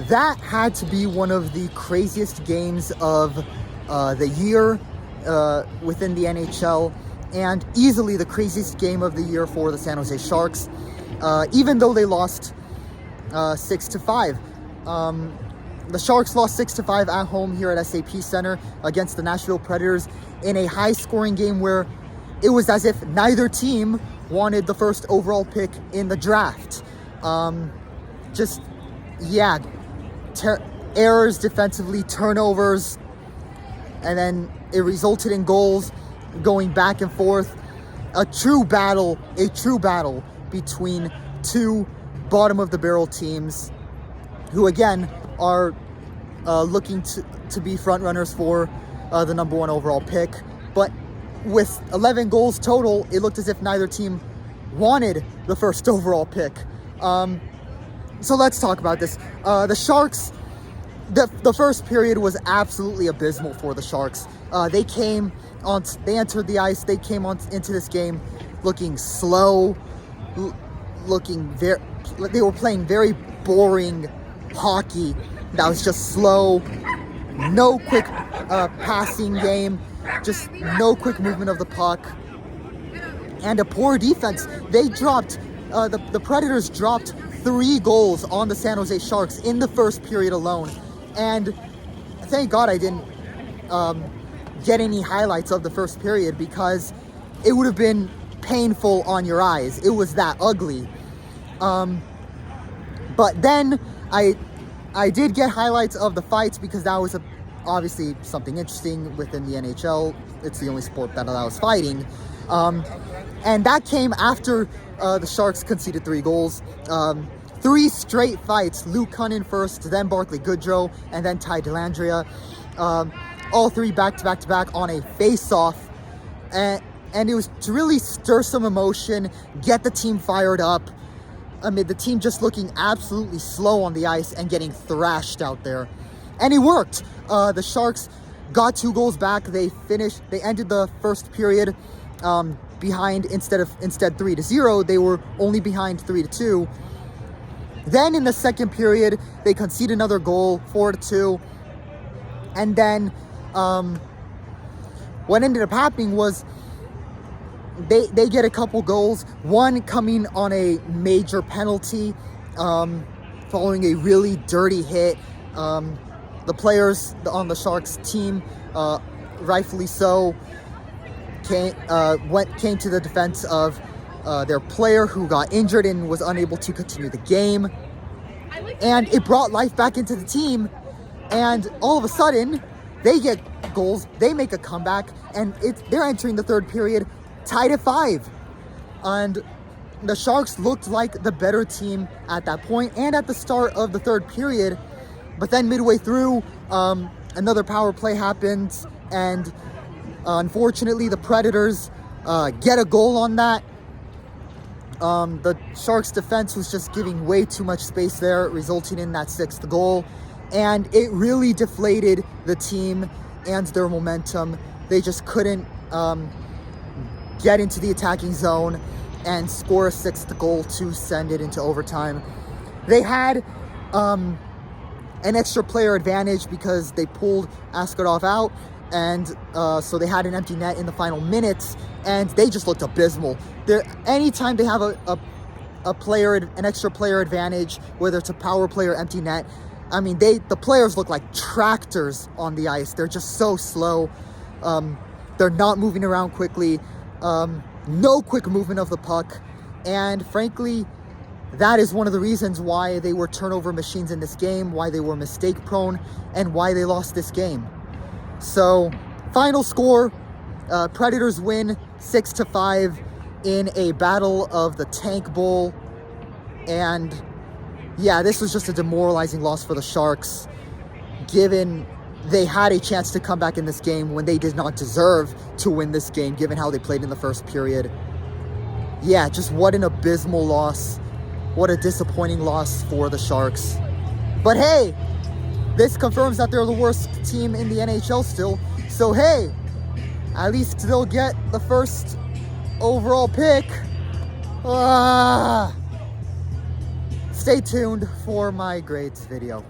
that had to be one of the craziest games of the year within the NHL, and easily the craziest game of the year for the San Jose Sharks, even though they lost 6-5. The Sharks lost 6-5 at home here at SAP Center against the Nashville Predators in a high-scoring game where it was as if neither team wanted the first overall pick in the draft. Errors defensively, turnovers, and then it resulted in goals going back and forth. A true battle between two bottom-of-the-barrel teams who, again, are looking to be front-runners for the number one overall pick. But with 11 goals total, it looked as if neither team wanted the first overall pick. So let's talk about this. The Sharks, the first period was absolutely abysmal for the Sharks. They entered the ice. They came into this game looking slow, they were playing very boring hockey that was just slow, no quick passing game, just no quick movement of the puck, and a poor defense. They dropped, the Predators dropped 3 goals on the San Jose Sharks in the first period alone. And thank God I didn't get any highlights of the first period, because it would have been painful on your eyes. It was that ugly. But then I did get highlights of the fights, because that was obviously something interesting within the NHL. It's the only sport that allows fighting. And that came after the Sharks conceded 3 goals. 3 straight fights. Luke Cunnin first, then Barclay Goodrow, and then Ty Dellandrea. All 3 back-to-back on a face-off. And it was to really stir some emotion, get the team fired up, amid the team just looking absolutely slow on the ice and getting thrashed out there. And it worked. The Sharks got 2 goals back. They ended the first period behind instead 3-0. They were only behind 3-2. Then in the second period, they concede another goal, 4-2. And then what ended up happening was they get a couple goals, one coming on a major penalty, following a really dirty hit. The players on the Sharks team, rightfully so, came to the defense of their player who got injured and was unable to continue the game. And it brought life back into the team. And all of a sudden, they get goals, they make a comeback, and they're entering the third period tied at 5. And the Sharks looked like the better team at that point and at the start of the third period. But then midway through, another power play happens, and unfortunately the Predators get a goal on that. The Sharks defense was just giving way too much space there, resulting in that 6th goal. And it really deflated the team and their momentum. They just couldn't get into the attacking zone and score a 6th goal to send it into overtime. They had an extra player advantage because they pulled Askarov out, and so they had an empty net in the final minutes, and they just looked abysmal. Anytime they have an extra player advantage, whether it's a power play or empty net, I mean, the players look like tractors on the ice. They're just so slow. They're not moving around quickly. No quick movement of the puck. And frankly, that is one of the reasons why they were turnover machines in this game, why they were mistake prone, and why they lost this game. So, final score, Predators win 6-5 in a battle of the Tank Bowl. And yeah, this was just a demoralizing loss for the Sharks, given they had a chance to come back in this game when they did not deserve to win this game, given how they played in the first period. Yeah, just what an abysmal loss. What a disappointing loss for the Sharks. But hey, this confirms that they're the worst team in the NHL still. So hey, at least they'll get the first overall pick. Stay tuned for my grades video.